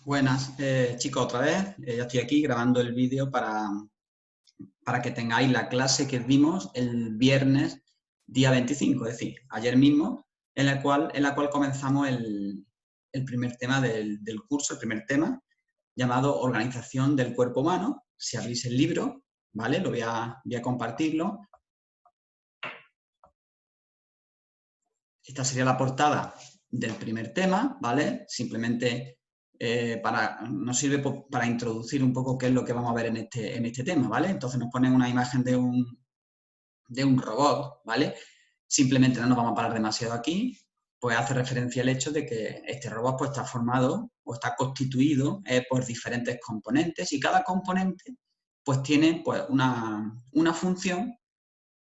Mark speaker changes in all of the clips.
Speaker 1: Buenas, chicos, otra vez. Ya estoy aquí grabando el vídeo para que tengáis la clase que vimos el viernes día 25, es decir, ayer mismo, en la cual comenzamos el primer tema del curso, el primer tema, llamado Organización del Cuerpo Humano. Si abrís el libro, ¿vale? Voy a compartirlo. Esta sería la portada del primer tema, ¿vale? Simplemente nos sirve para introducir un poco qué es lo que vamos a ver en este tema, ¿vale? Entonces nos ponen una imagen de un robot, ¿vale? Simplemente no nos vamos a parar demasiado aquí, pues hace referencia al hecho de que este robot pues, está formado o está constituido por diferentes componentes y cada componente pues tiene pues, una función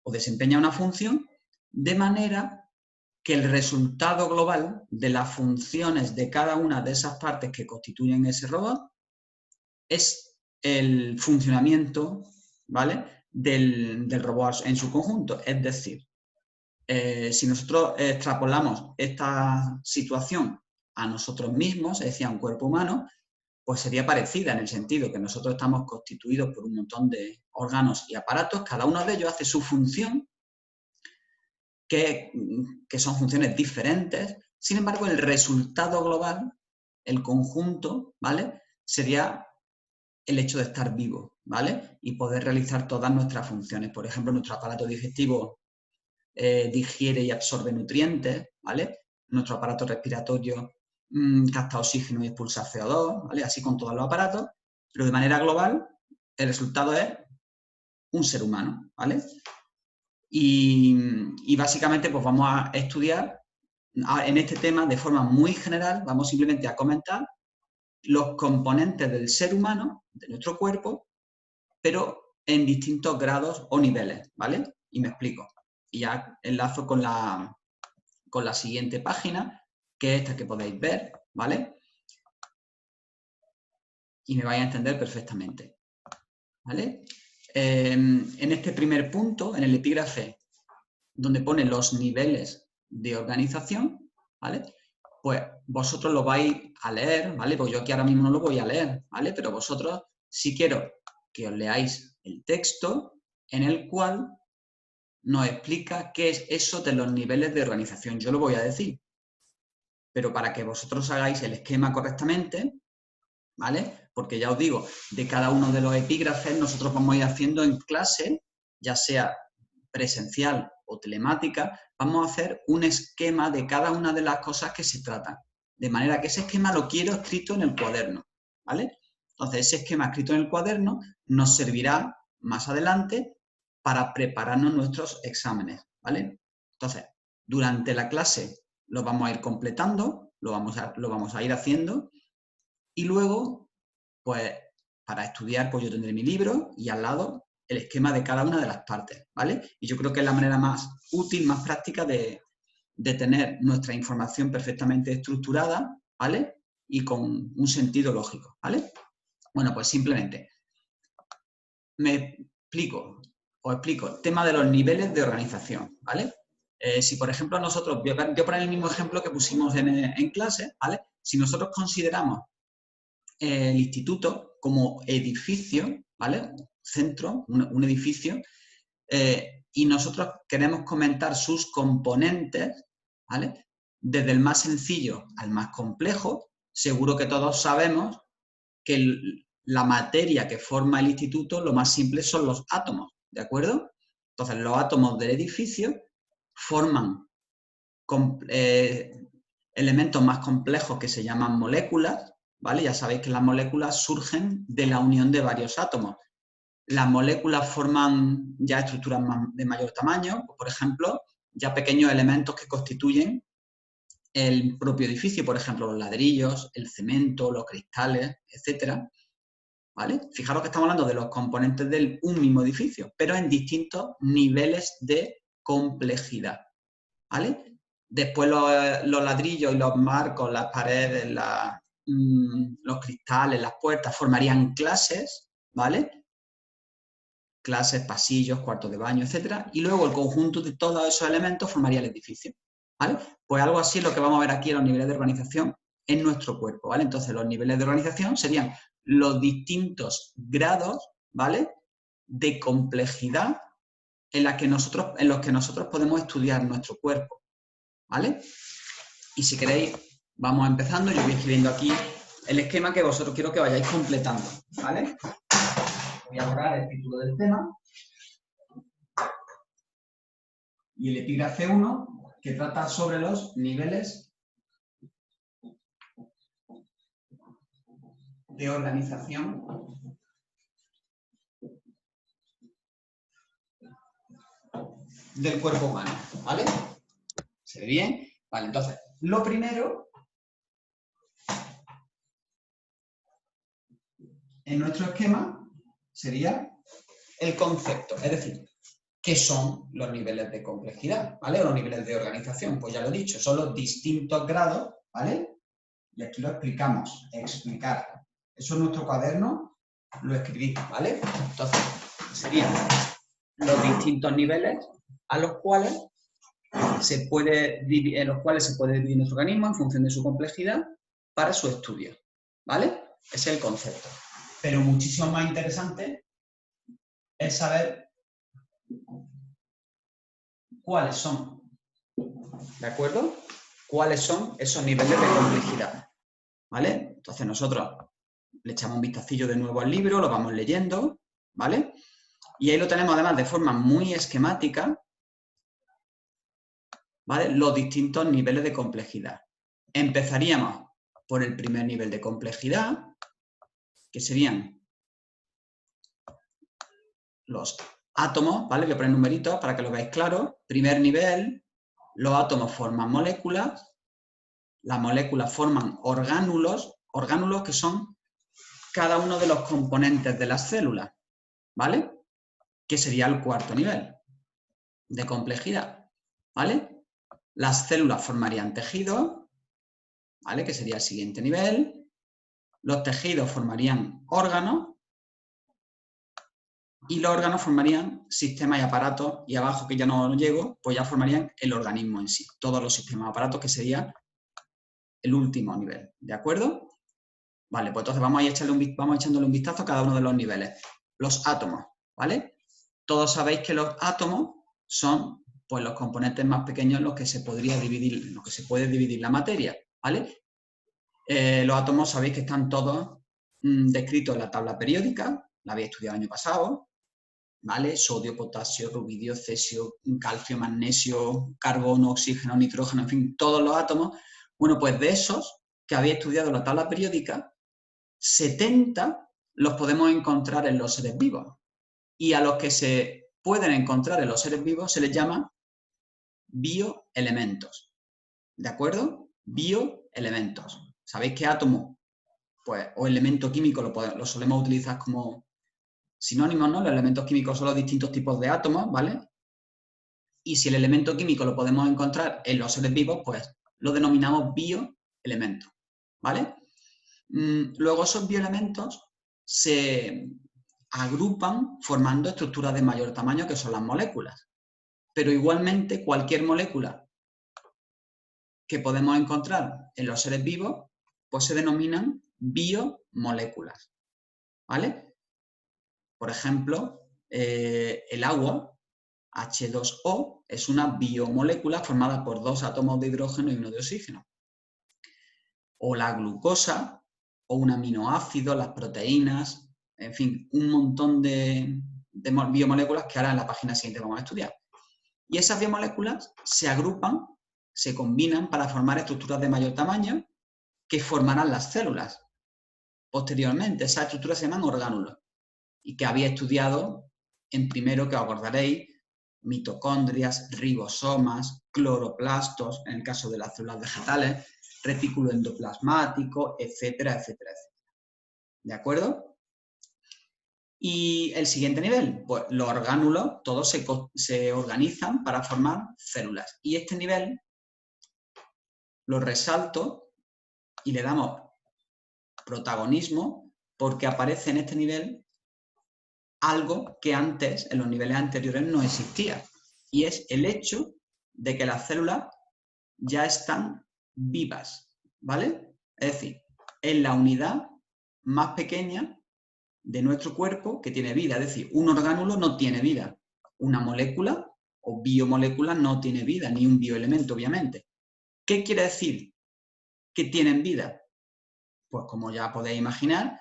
Speaker 1: o desempeña una función de manera que el resultado global de las funciones de cada una de esas partes que constituyen ese robot es el funcionamiento, ¿vale?, del robot en su conjunto. Es decir, si nosotros extrapolamos esta situación a nosotros mismos, es decir, a un cuerpo humano, pues sería parecida en el sentido que nosotros estamos constituidos por un montón de órganos y aparatos, cada uno de ellos hace su función, que son funciones diferentes. Sin embargo, el resultado global, el conjunto, ¿vale?, sería el hecho de estar vivo, ¿vale?, y poder realizar todas nuestras funciones. Por ejemplo, nuestro aparato digestivo digiere y absorbe nutrientes, ¿vale? Nuestro aparato respiratorio capta oxígeno y expulsa CO2, ¿vale? Así con todos los aparatos, pero de manera global el resultado es un ser humano, ¿vale? Y básicamente pues vamos a estudiar en este tema de forma muy general, vamos simplemente a comentar los componentes del ser humano, de nuestro cuerpo, pero en distintos grados o niveles, ¿vale? Y me explico. Y ya enlazo con la siguiente página, que es esta que podéis ver, ¿vale? Y me vais a entender perfectamente, ¿vale? En este primer punto, en el epígrafe, donde pone los niveles de organización, ¿vale?, pues vosotros lo vais a leer, ¿vale? Pues yo aquí ahora mismo no lo voy a leer, ¿vale? Pero vosotros, sí quiero que os leáis el texto en el cual nos explica qué es eso de los niveles de organización. Yo lo voy a decir, pero para que vosotros hagáis el esquema correctamente, ¿vale? Porque ya os digo, de cada uno de los epígrafes nosotros vamos a ir haciendo en clase, ya sea presencial o telemática, vamos a hacer un esquema de cada una de las cosas que se tratan. De manera que ese esquema lo quiero escrito en el cuaderno, ¿vale? Entonces, ese esquema escrito en el cuaderno nos servirá más adelante para prepararnos nuestros exámenes, ¿vale? Entonces, durante la clase lo vamos a ir completando, lo vamos a ir haciendo, y luego, pues, para estudiar, pues yo tendré mi libro y al lado el esquema de cada una de las partes, ¿vale? Y yo creo que es la manera más útil, más práctica de tener nuestra información perfectamente estructurada, ¿vale?, y con un sentido lógico, ¿vale? Bueno, pues simplemente os explico el tema de los niveles de organización, ¿vale? Si, por ejemplo, nosotros, voy a poner el mismo ejemplo que pusimos en clase, ¿vale? Si nosotros consideramos el instituto como edificio, ¿vale?, centro, un edificio, y nosotros queremos comentar sus componentes, ¿vale?, desde el más sencillo al más complejo, seguro que todos sabemos que la materia que forma el instituto, lo más simple son los átomos, ¿de acuerdo? Entonces, los átomos del edificio forman elementos más complejos que se llaman moléculas, ¿vale? Ya sabéis que las moléculas surgen de la unión de varios átomos. Las moléculas forman ya estructuras de mayor tamaño, por ejemplo, ya pequeños elementos que constituyen el propio edificio, por ejemplo, los ladrillos, el cemento, los cristales, etcétera, ¿vale? Fijaros que estamos hablando de los componentes de un mismo edificio, pero en distintos niveles de complejidad, ¿vale? Después los ladrillos y los marcos, las paredes, los cristales, las puertas, formarían clases, ¿vale? Clases, pasillos, cuartos de baño, etcétera, y luego el conjunto de todos esos elementos formaría el edificio, ¿vale? Pues algo así es lo que vamos a ver aquí en los niveles de organización en nuestro cuerpo, ¿vale? Entonces, los niveles de organización serían los distintos grados, ¿vale?, de complejidad en los que nosotros podemos estudiar nuestro cuerpo, ¿vale? Y si queréis, vamos empezando. Yo voy escribiendo aquí el esquema que vosotros quiero que vayáis completando, ¿vale? Voy a borrar el título del tema. Y el epígrafe 1, que trata sobre los niveles de organización del cuerpo humano, ¿vale? ¿Se ve bien? Vale, entonces, lo primero en nuestro esquema sería el concepto, es decir, ¿qué son los niveles de complejidad? ¿Vale? O los niveles de organización, pues ya lo he dicho, son los distintos grados, ¿vale? Y aquí lo explicamos, explicar. Eso en nuestro cuaderno lo escribí, ¿vale? Entonces, serían los distintos niveles a los cuales se puede dividir nuestro organismo en función de su complejidad para su estudio, ¿vale? Ese es el concepto. Pero muchísimo más interesante es saber cuáles son, ¿de acuerdo? ¿Cuáles son esos niveles de complejidad? ¿Vale? Entonces nosotros le echamos un vistacillo de nuevo al libro, lo vamos leyendo, ¿vale? Y ahí lo tenemos además de forma muy esquemática, ¿vale? Los distintos niveles de complejidad. Empezaríamos por el primer nivel de complejidad, que serían los átomos, ¿vale? Voy a poner numeritos para que lo veáis claro. Primer nivel, los átomos forman moléculas, las moléculas forman orgánulos que son cada uno de los componentes de las células, ¿vale? Que sería el cuarto nivel de complejidad, ¿vale? Las células formarían tejidos, ¿vale? Que sería el siguiente nivel. Los tejidos formarían órganos y los órganos formarían sistemas y aparatos, y abajo, que ya no llego, pues ya formarían el organismo en sí, todos los sistemas y aparatos, que sería el último nivel, ¿de acuerdo? Vale, pues entonces vamos echándole un vistazo a cada uno de los niveles. Los átomos, ¿vale? Todos sabéis que los átomos son, pues, los componentes más pequeños en los que se podría dividir, en los que se puede dividir la materia, ¿vale? Los átomos sabéis que están todos descritos en la tabla periódica, la habéis estudiado el año pasado, ¿vale? Sodio, potasio, rubidio, cesio, calcio, magnesio, carbono, oxígeno, nitrógeno, en fin, todos los átomos. Bueno, pues de esos que habéis estudiado en la tabla periódica, 70 los podemos encontrar en los seres vivos. Y a los que se pueden encontrar en los seres vivos se les llama bioelementos. ¿De acuerdo? Bioelementos. ¿Sabéis qué átomo, pues, o elemento químico lo solemos utilizar como sinónimos, ¿no? Los elementos químicos son los distintos tipos de átomos, ¿vale? Y si el elemento químico lo podemos encontrar en los seres vivos, pues lo denominamos bioelementos, ¿vale? Luego esos bioelementos se agrupan formando estructuras de mayor tamaño, que son las moléculas. Pero igualmente cualquier molécula que podemos encontrar en los seres vivos, pues se denominan biomoléculas, ¿vale? Por ejemplo, el agua, H2O, es una biomolécula formada por 2 átomos de hidrógeno y 1 de oxígeno. O la glucosa, o un aminoácido, las proteínas, en fin, un montón de biomoléculas que ahora en la página siguiente vamos a estudiar. Y esas biomoléculas se agrupan, se combinan para formar estructuras de mayor tamaño que formarán las células. Posteriormente, esas estructuras se llaman orgánulos y que había estudiado en primero, que os acordaréis, mitocondrias, ribosomas, cloroplastos, en el caso de las células vegetales, retículo endoplasmático, etcétera, etcétera, etcétera. ¿De acuerdo? Y el siguiente nivel, pues los orgánulos todos se organizan para formar células. Y este nivel lo resalto y le damos protagonismo porque aparece en este nivel algo que antes, en los niveles anteriores, no existía. Y es el hecho de que las células ya están vivas, ¿vale? Es decir, es la unidad más pequeña de nuestro cuerpo que tiene vida. Es decir, un orgánulo no tiene vida. Una molécula o biomolécula no tiene vida, ni un bioelemento, obviamente. ¿Qué quiere decir que tienen vida? Pues como ya podéis imaginar,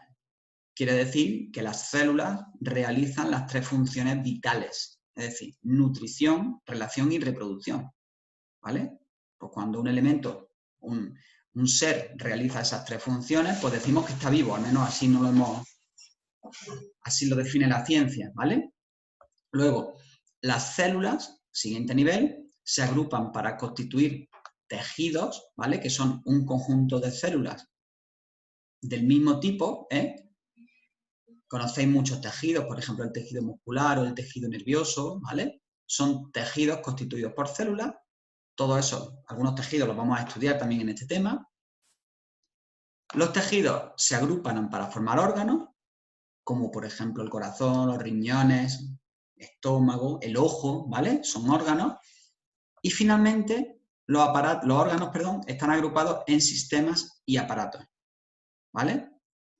Speaker 1: quiere decir que las células realizan las 3 funciones vitales, es decir, nutrición, relación y reproducción, ¿vale? Pues cuando un elemento, un ser realiza esas 3 funciones, pues decimos que está vivo, al menos así lo define la ciencia, ¿vale? Luego, las células, siguiente nivel, se agrupan para constituir tejidos, ¿vale? Que son un conjunto de células del mismo tipo, Conocéis muchos tejidos, por ejemplo, el tejido muscular o el tejido nervioso, ¿vale? Son tejidos constituidos por células. Todo eso, algunos tejidos los vamos a estudiar también en este tema. Los tejidos se agrupan para formar órganos, como por ejemplo el corazón, los riñones, el estómago, el ojo, ¿vale? Son órganos. Y finalmente, los órganos, están agrupados en sistemas y aparatos, ¿vale?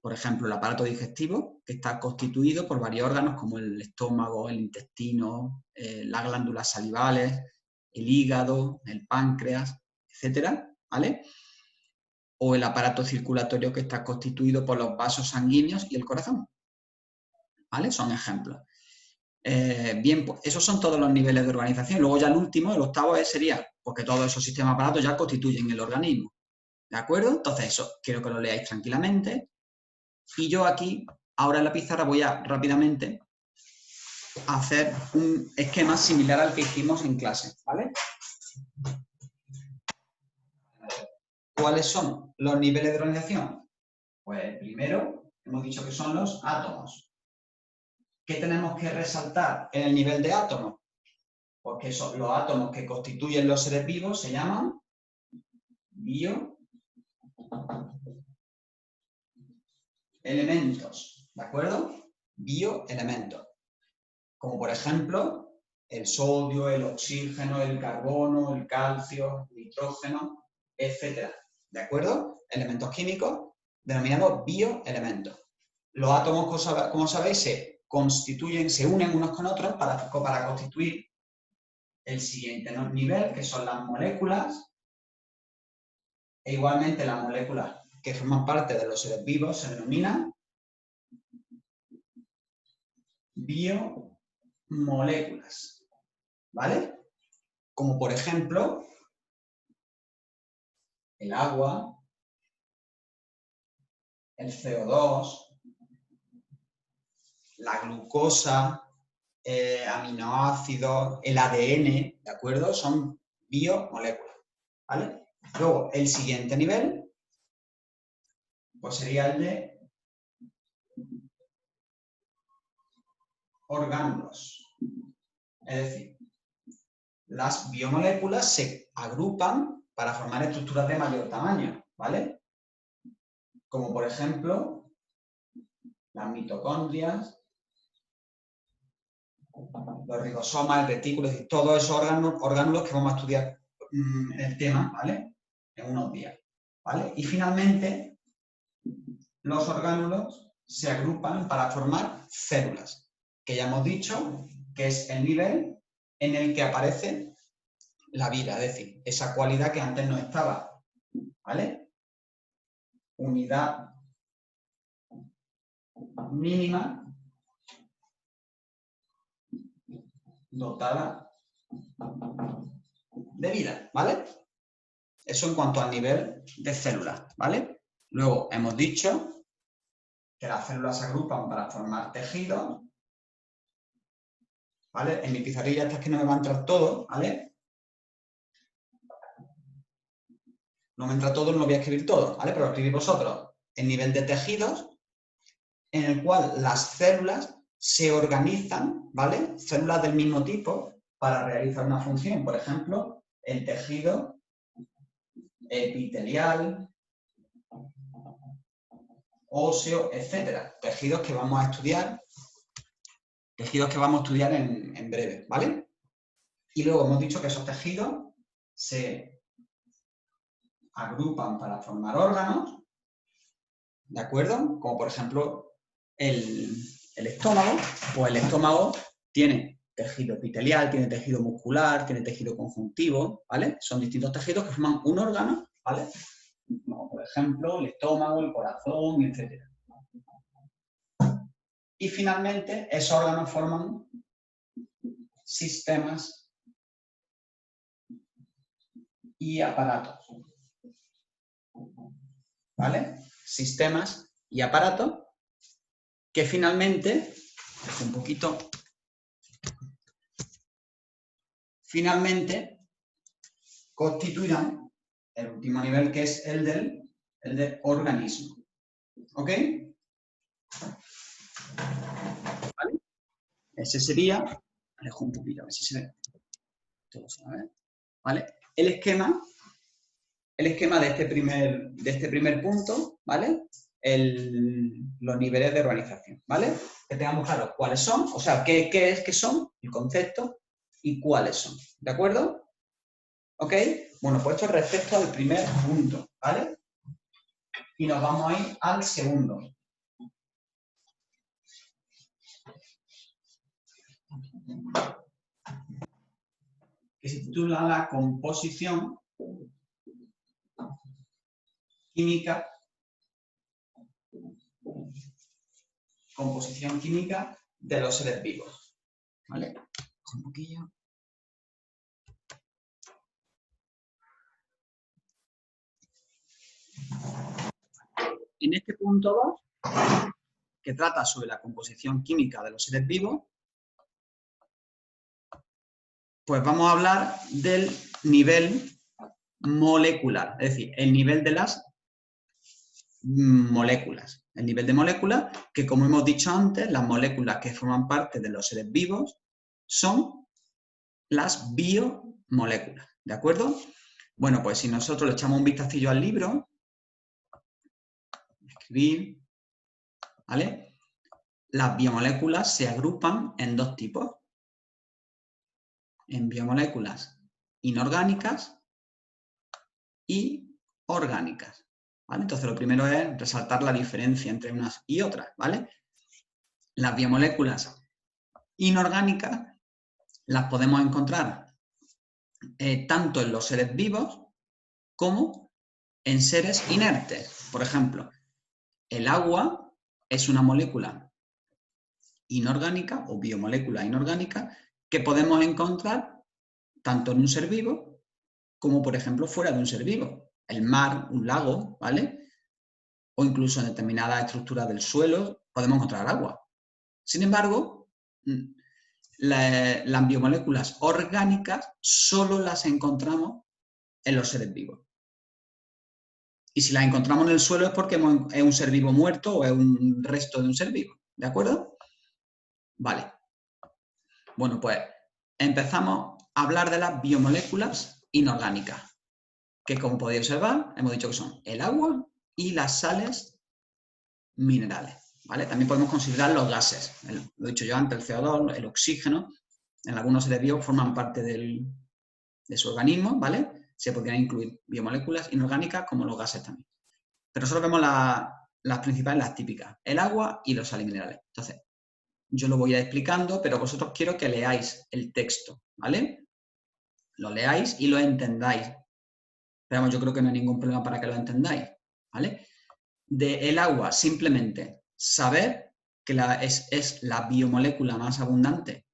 Speaker 1: Por ejemplo, el aparato digestivo, que está constituido por varios órganos como el estómago, el intestino, las glándulas salivales, el hígado, el páncreas, etcétera, ¿vale? O el aparato circulatorio, que está constituido por los vasos sanguíneos y el corazón, ¿vale? Son ejemplos. Bien, pues esos son todos los niveles de organización. Luego ya el último, el octavo, sería porque todos esos sistemas aparatos ya constituyen el organismo, ¿de acuerdo? Entonces eso quiero que lo leáis tranquilamente. Y yo aquí, ahora en la pizarra, voy a rápidamente hacer un esquema similar al que hicimos en clase, ¿vale? ¿Cuáles son los niveles de organización? Pues primero hemos dicho que son los átomos. ¿Qué tenemos que resaltar en el nivel de átomos? Porque los átomos que constituyen los seres vivos se llaman bioelementos, ¿de acuerdo? Bioelementos. Como por ejemplo, el sodio, el oxígeno, el carbono, el calcio, el nitrógeno, etcétera. ¿De acuerdo? Elementos químicos denominados bioelementos. Los átomos, como sabéis, se constituyen, se unen unos con otros para constituir el siguiente nivel, que son las moléculas. E igualmente las moléculas que forman parte de los seres vivos se denominan biomoléculas, ¿vale? Como por ejemplo el agua, el CO2, la glucosa, aminoácidos, el ADN, ¿de acuerdo? Son biomoléculas, ¿vale? Luego, el siguiente nivel, pues sería el de orgánulos. Es decir, las biomoléculas se agrupan para formar estructuras de mayor tamaño, ¿vale? Como por ejemplo, las mitocondrias, los ribosomas, el retículo, es decir, todos esos orgánulos que vamos a estudiar en el tema, ¿vale? En unos días, ¿vale? Y finalmente, los orgánulos se agrupan para formar células, que ya hemos dicho que es el nivel en el que aparece la vida, es decir, esa cualidad que antes no estaba, ¿vale? Unidad mínima dotada de vida, ¿vale? Eso en cuanto al nivel de células, ¿vale? Luego hemos dicho que las células se agrupan para formar tejidos, ¿vale? En mi pizarrilla esta es que no me va a entrar todo, ¿vale? No me entra todo, no lo voy a escribir todo, ¿vale? Pero lo escribís vosotros. El nivel de tejidos, en el cual las células se organizan, ¿vale? Células del mismo tipo para realizar una función. Por ejemplo, el tejido epitelial, óseo, etcétera. Tejidos que vamos a estudiar en breve, ¿vale? Y luego hemos dicho que esos tejidos se agrupan para formar órganos, ¿de acuerdo? Como por ejemplo el estómago, pues el estómago tiene tejido epitelial, tiene tejido muscular, tiene tejido conjuntivo, ¿vale? Son distintos tejidos que forman un órgano, ¿vale? Como por ejemplo el estómago, el corazón, etc. Y finalmente esos órganos forman sistemas y aparatos, ¿vale? Sistemas y aparatos que finalmente, un poquito, finalmente constituirán el último nivel, que es el del organismo. ¿Ok? ¿Vale? Ese sería, alejo un poquito, a ver si se ve. Todo se va a ver. ¿Vale? El esquema de este primer punto, ¿vale? Los niveles de organización, ¿vale? Que tengamos claro cuáles son, o sea, qué es que son, el concepto, y cuáles son, ¿de acuerdo? ¿Ok? Bueno, pues esto respecto al primer punto, ¿vale? Y nos vamos a ir al segundo. Que se titula La composición química de los seres vivos. ¿Vale? Un poquillo. En este punto 2, que trata sobre la composición química de los seres vivos, pues vamos a hablar del nivel molecular, es decir, el nivel de las moléculas. El nivel de moléculas, que como hemos dicho antes, las moléculas que forman parte de los seres vivos son las biomoléculas, ¿de acuerdo? Bueno, pues si nosotros le echamos un vistacillo al libro, escribir, ¿vale? Las biomoléculas se agrupan en dos tipos, en biomoléculas inorgánicas y orgánicas, ¿vale? Entonces lo primero es resaltar la diferencia entre unas y otras, ¿vale? Las biomoléculas inorgánicas las podemos encontrar tanto en los seres vivos como en seres inertes. Por ejemplo, el agua es una molécula inorgánica o biomolécula inorgánica que podemos encontrar tanto en un ser vivo como, por ejemplo, fuera de un ser vivo. El mar, un lago, ¿vale? O incluso en determinadas estructuras del suelo podemos encontrar agua. Sin embargo, las biomoléculas orgánicas solo las encontramos en los seres vivos. Y si las encontramos en el suelo es porque es un ser vivo muerto o es un resto de un ser vivo. ¿De acuerdo? Vale. Bueno, pues empezamos a hablar de las biomoléculas inorgánicas, que como podéis observar, hemos dicho que son el agua y las sales minerales. ¿Vale? También podemos considerar los gases. Lo he dicho yo antes, el CO2, el oxígeno, en algunos seres vivos forman parte de su organismo, ¿vale? Se podrían incluir biomoléculas inorgánicas como los gases también. Pero solo vemos las principales, las típicas, el agua y los sales minerales. Entonces, yo lo voy a ir explicando, pero vosotros quiero que leáis el texto, ¿vale? Lo leáis y lo entendáis. Pero vamos, yo creo que no hay ningún problema para que lo entendáis, ¿vale? El agua, simplemente saber que es la biomolécula más abundante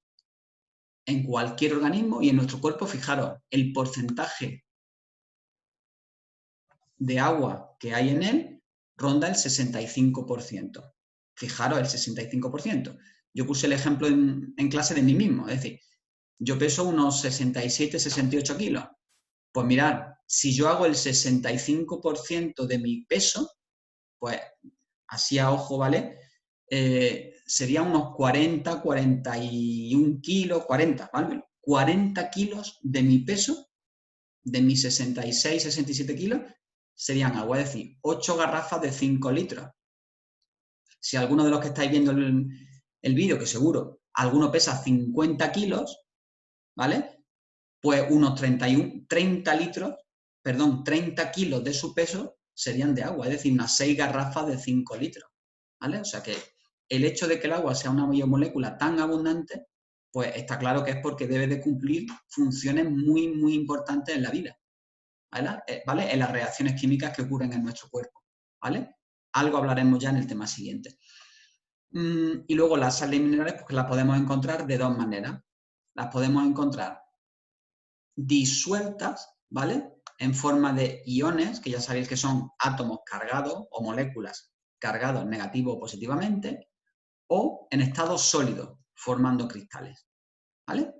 Speaker 1: en cualquier organismo y en nuestro cuerpo. Fijaros, el porcentaje de agua que hay en él ronda el 65%. Fijaros, el 65%. Yo puse el ejemplo en clase de mí mismo, es decir, yo peso unos 67, 68 kilos. Pues mirad, si yo hago el 65% de mi peso, pues así a ojo, ¿vale? Serían unos 40, 41 kilos, 40, ¿vale? 40 kilos de mi peso, de mis 66, 67 kilos, serían agua, es decir, 8 garrafas de 5 litros. Si alguno de los que estáis viendo el vídeo, que seguro alguno pesa 50 kilos, ¿vale? Pues unos 30 kilos de su peso serían de agua, es decir, unas 6 garrafas de 5 litros, ¿vale? O sea que el hecho de que el agua sea una biomolécula tan abundante, pues está claro que es porque debe de cumplir funciones muy, muy importantes en la vida, ¿vale? En las reacciones químicas que ocurren en nuestro cuerpo, ¿vale? Algo hablaremos ya en el tema siguiente. Y luego las sales minerales, pues las podemos encontrar de dos maneras. Las podemos encontrar disueltas, ¿vale? En forma de iones, que ya sabéis que son átomos cargados o moléculas cargados negativo o positivamente, o en estado sólido, formando cristales, ¿vale?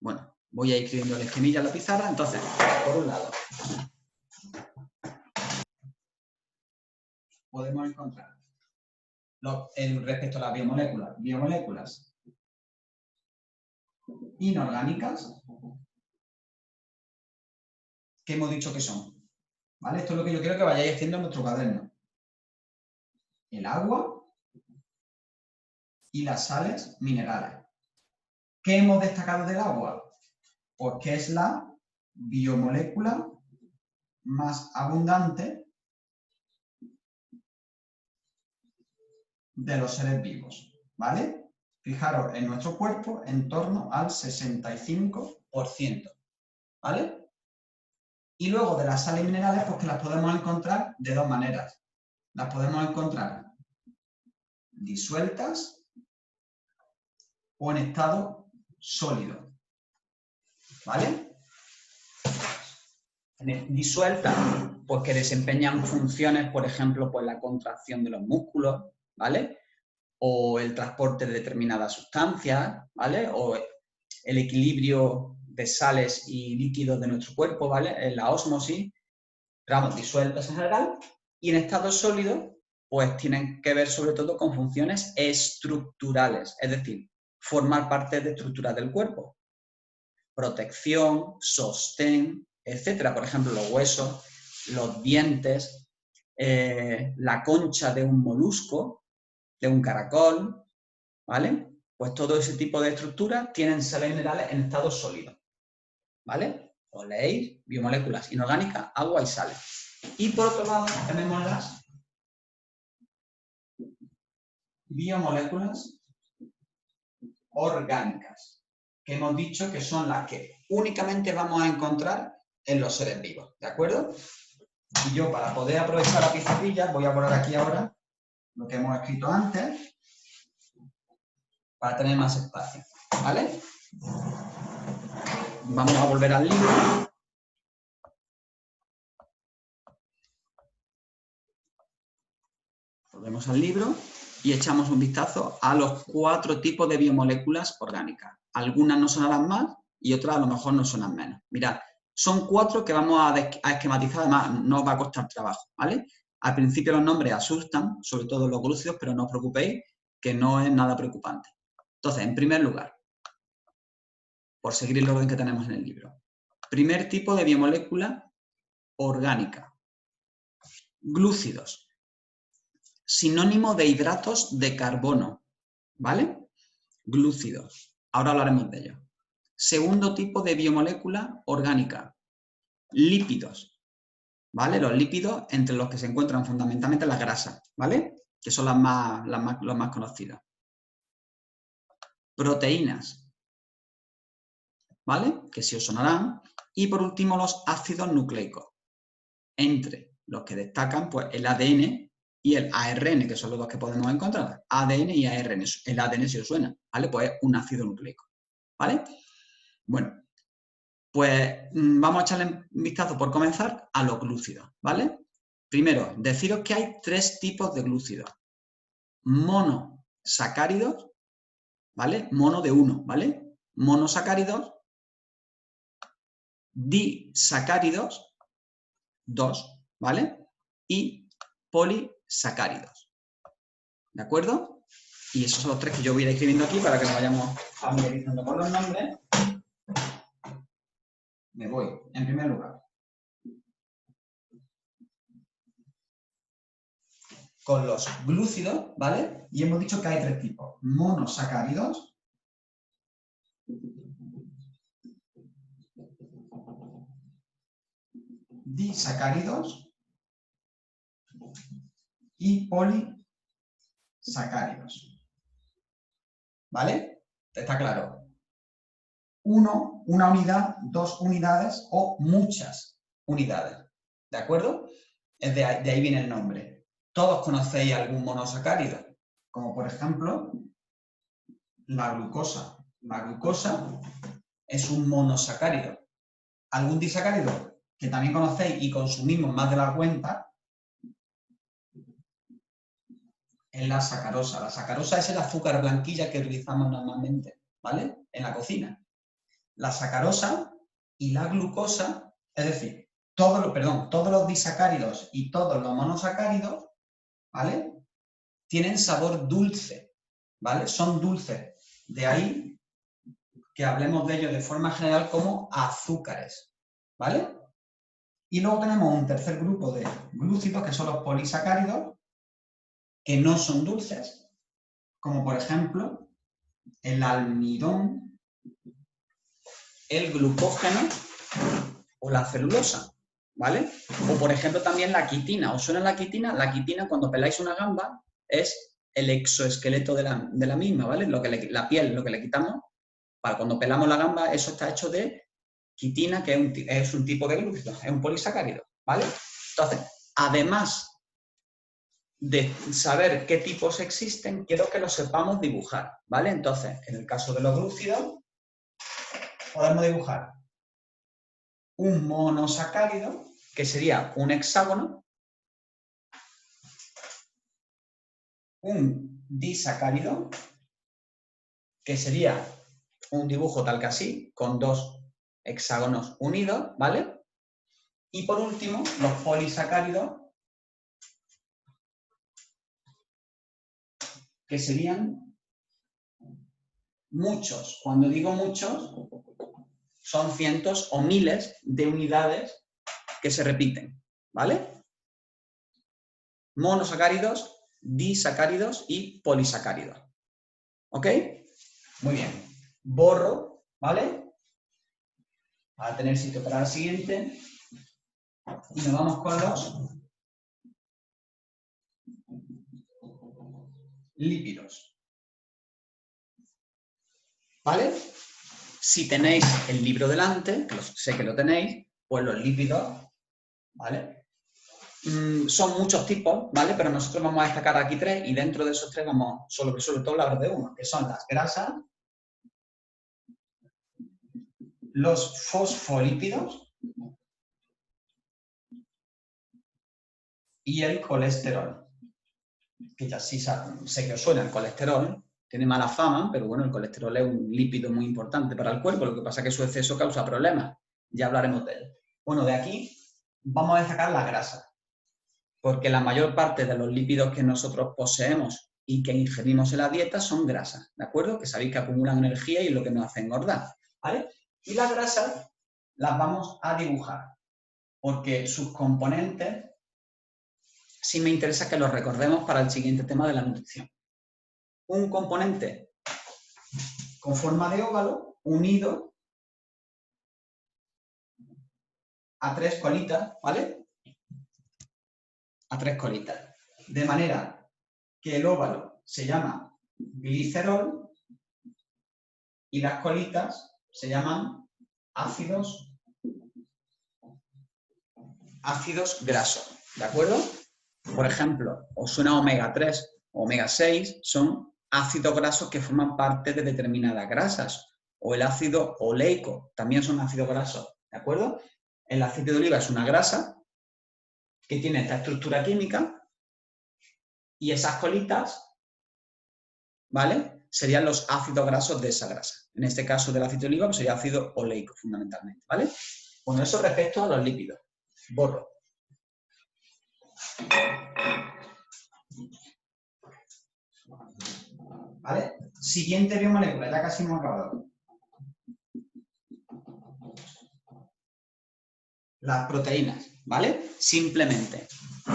Speaker 1: Bueno, voy a ir escribiendo el esquemilla en la pizarra. Entonces, por un lado, podemos encontrar respecto a las biomoléculas inorgánicas, que hemos dicho que son, ¿vale? Esto es lo que yo quiero que vayáis haciendo en vuestro cuaderno. El agua y las sales minerales. ¿Qué hemos destacado del agua? Porque es la biomolécula más abundante de los seres vivos, ¿vale? Fijaros, en nuestro cuerpo en torno al 65%, ¿vale? Y luego de las sales minerales, pues que las podemos encontrar de dos maneras. Las podemos encontrar disueltas o en estado sólido, ¿vale? Disueltas, pues que desempeñan funciones, por ejemplo, pues la contracción de los músculos, ¿vale? O el transporte de determinadas sustancias, ¿vale? O el equilibrio de sales y líquidos de nuestro cuerpo, ¿vale? En la ósmosis, pero vamos, disueltas en general. Y en estado sólido, pues tienen que ver sobre todo con funciones estructurales, es decir, formar parte de estructuras del cuerpo. Protección, sostén, etcétera. Por ejemplo, los huesos, los dientes, la concha de un molusco, de un caracol, ¿vale? Pues todo ese tipo de estructuras tienen sales minerales en estado sólido, ¿vale? Os leéis biomoléculas inorgánicas, agua y sales. Y por otro lado tenemos las biomoléculas orgánicas, que hemos dicho que son las que únicamente vamos a encontrar en los seres vivos, ¿de acuerdo? Y yo, para poder aprovechar la pizarrilla, voy a poner aquí ahora lo que hemos escrito antes, para tener más espacio, ¿vale? Vamos a volver al libro. Volvemos al libro y echamos un vistazo a los 4 tipos de biomoléculas orgánicas. Algunas nos sonarán más y otras a lo mejor nos suenan menos. Mirad, son 4 que vamos a esquematizar, además no os va a costar trabajo, ¿vale? Al principio los nombres asustan, sobre todo los glúcidos, pero no os preocupéis, que no es nada preocupante. Entonces, en primer lugar, por seguir el orden que tenemos en el libro, primer tipo de biomolécula orgánica, glúcidos. Sinónimo de hidratos de carbono, ¿vale? Glúcidos. Ahora hablaremos de ello. Segundo tipo de biomolécula orgánica, lípidos, ¿vale? Los lípidos entre los que se encuentran fundamentalmente las grasas, ¿vale? Que son los más conocidos. Proteínas, ¿vale? Que sí os sonarán. Y por último, los ácidos nucleicos, entre los que destacan pues, el ADN y el ARN, que son los dos que podemos encontrar. ADN y ARN. El ADN si os suena, ¿vale? Pues es un ácido nucleico, ¿vale? Bueno, pues vamos a echarle un vistazo por comenzar a los glúcidos, ¿vale? Primero, deciros que hay 3 tipos de glúcidos. Monosacáridos, ¿vale? Mono de 1, ¿vale? Monosacáridos, disacáridos, 2, ¿vale? Y polisacáridos. ¿De acuerdo? Y esos son los 3 que yo voy a ir escribiendo aquí para que nos vayamos familiarizando con los nombres. Me voy, en primer lugar, con los glúcidos, ¿vale? Y hemos dicho que hay 3 tipos. Monosacáridos, disacáridos
Speaker 2: y polisacáridos. ¿Vale? ¿Está claro? Uno, una unidad, dos unidades o muchas unidades. ¿De acuerdo? De ahí viene el nombre. Todos conocéis algún monosacárido, como por ejemplo la glucosa. La glucosa es un monosacárido. ¿Algún disacárido que también conocéis y consumimos más de la cuenta? Es la sacarosa. La sacarosa es el azúcar blanquilla que utilizamos normalmente, ¿vale? En la cocina. La sacarosa y la glucosa, es decir, todos los disacáridos y todos los monosacáridos, ¿vale? Tienen sabor dulce, ¿vale? Son dulces. De ahí que hablemos de ellos de forma general como azúcares, ¿vale? Y luego tenemos un tercer grupo de glúcidos, que son los polisacáridos, que no son dulces, como por ejemplo el almidón, el glucógeno o la celulosa, ¿vale? O por ejemplo también la quitina. ¿Os suena la quitina? La quitina, cuando peláis una gamba, es el exoesqueleto de la misma, ¿vale? La piel, lo que le quitamos, para cuando pelamos la gamba, eso está hecho de quitina, que es un tipo de glúcido, es un polisacárido, ¿vale? Entonces, además de saber qué tipos existen, quiero que los sepamos dibujar, ¿vale? Entonces, en el caso de los glúcidos, podemos dibujar un monosacárido, que sería un hexágono, un disacárido, que sería un dibujo tal que así, con dos hexágonos unidos, ¿vale? Y por último, los polisacáridos, que serían muchos. Cuando digo muchos, son cientos o miles de unidades que se repiten, ¿vale? Monosacáridos, disacáridos y polisacáridos. ¿Ok? Muy bien. Borro, ¿vale? Para tener sitio para la siguiente. Y nos vamos con los lípidos. ¿Vale? Si tenéis el libro delante, que sé que lo tenéis, pues los lípidos, ¿vale? Son muchos tipos, ¿vale? Pero nosotros vamos a destacar aquí tres y dentro de esos tres vamos sobre todo a hablar de uno, que son las grasas, los fosfolípidos y el colesterol. Que ya sí sé que os suena el colesterol, tiene mala fama, pero bueno, el colesterol es un lípido muy importante para el cuerpo, lo que pasa es que su exceso causa problemas, ya hablaremos de él. Bueno, de aquí vamos a destacar las grasas, porque la mayor parte de los lípidos que nosotros poseemos y que ingerimos en la dieta son grasas, ¿de acuerdo? Que sabéis que acumulan energía y es lo que nos hace engordar, ¿vale? Y las grasas las vamos a dibujar, porque sus componentes sí me interesa que los recordemos para el siguiente tema de la nutrición. Un componente con forma de óvalo unido a tres colitas, ¿vale? A tres colitas. De manera que el óvalo se llama glicerol y las colitas se llaman ácidos grasos, ¿de acuerdo? Por ejemplo, os suena omega 3, omega 6, son ácidos grasos que forman parte de determinadas grasas, o el ácido oleico, también son ácidos grasos, ¿de acuerdo? El aceite de oliva es una grasa que tiene esta estructura química y esas colitas, ¿vale? Serían los ácidos grasos de esa grasa. En este caso del aceite de oliva pues sería ácido oleico fundamentalmente, ¿vale? Bueno, eso respecto a los lípidos. Borro. ¿Vale? Siguiente biomolécula, ya casi hemos acabado. Las proteínas, ¿vale? Simplemente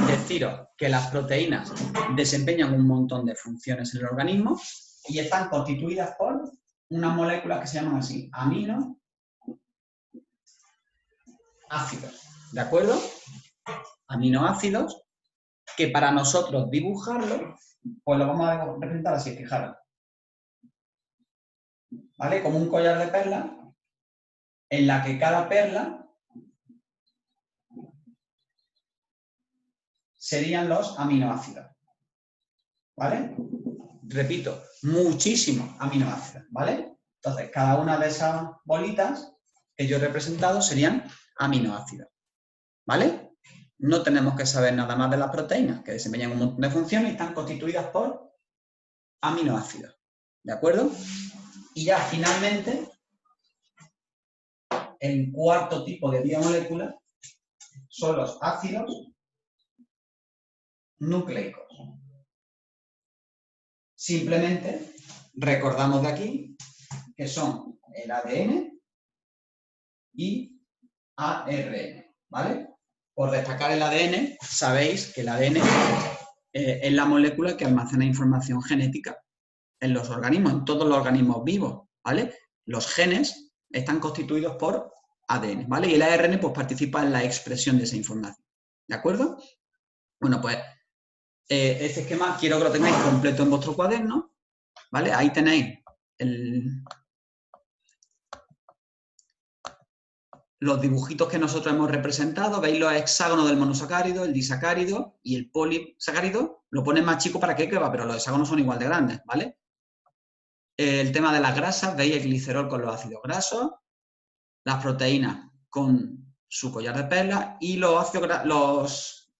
Speaker 2: deciros que las proteínas desempeñan un montón de funciones en el organismo y están constituidas por unas moléculas que se llaman así, aminoácidos, ¿de acuerdo? Aminoácidos que para nosotros dibujarlo, pues lo vamos a representar así, fijaros. ¿Vale? Como un collar de perlas, en la que cada perla serían los aminoácidos. ¿Vale? Repito, muchísimos aminoácidos, ¿vale? Entonces, cada una de esas bolitas que yo he representado serían aminoácidos, ¿vale? No tenemos que saber nada más de las proteínas, que desempeñan un montón de funciones y están constituidas por aminoácidos, ¿de acuerdo? Y ya, finalmente, el cuarto tipo de biomolécula son los ácidos nucleicos. Simplemente recordamos de aquí que son el ADN y ARN, ¿vale? Por destacar el ADN, sabéis que el ADN es la molécula que almacena información genética en los organismos, en todos los organismos vivos, ¿vale? Los genes están constituidos por ADN, ¿vale? Y el ARN pues participa en la expresión de esa información, ¿de acuerdo? Bueno, pues este esquema quiero que lo tengáis completo en vuestro cuaderno, ¿vale? Ahí tenéis los dibujitos que nosotros hemos representado, veis los hexágonos del monosacárido, el disacárido y el polisacárido, lo ponen más chico para que quepa, pero los hexágonos son igual de grandes, ¿vale? El tema de las grasas, veis el glicerol con los ácidos grasos, las proteínas con su collar de perlas y los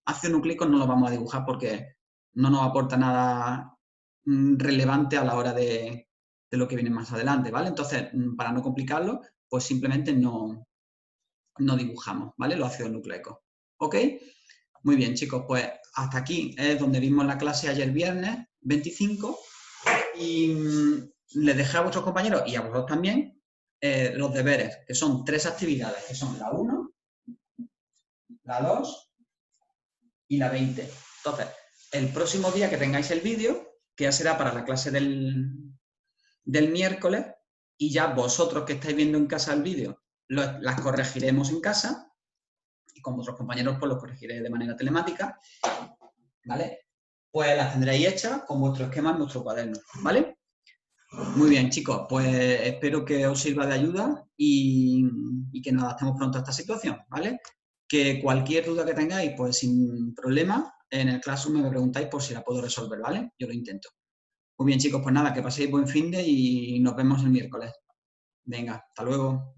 Speaker 2: ácidos nucleicos no los vamos a dibujar porque no nos aporta nada relevante a la hora de lo que viene más adelante, ¿vale? Entonces, para no complicarlo, pues simplemente no dibujamos, ¿vale? Los ácidos nucleicos, ¿ok? Muy bien, chicos, pues hasta aquí es donde vimos la clase ayer viernes 25 y les dejé a vuestros compañeros y a vosotros también los deberes, que son 3 actividades, que son la 1, la 2 y la 20. Entonces, el próximo día que tengáis el vídeo, que ya será para la clase del miércoles, y ya vosotros que estáis viendo en casa el vídeo, las corregiremos en casa, y con vuestros compañeros pues los corregiré de manera telemática, ¿vale? Pues las tendréis hechas con vuestro esquema en vuestro cuaderno, ¿vale? Muy bien, chicos, pues espero que os sirva de ayuda y que nos adaptemos pronto a esta situación, ¿vale? Que cualquier duda que tengáis, pues sin problema, en el Classroom me preguntáis por si la puedo resolver, ¿vale? Yo lo intento. Muy bien, chicos, pues nada, que paséis buen finde y nos vemos el miércoles. Venga, hasta luego.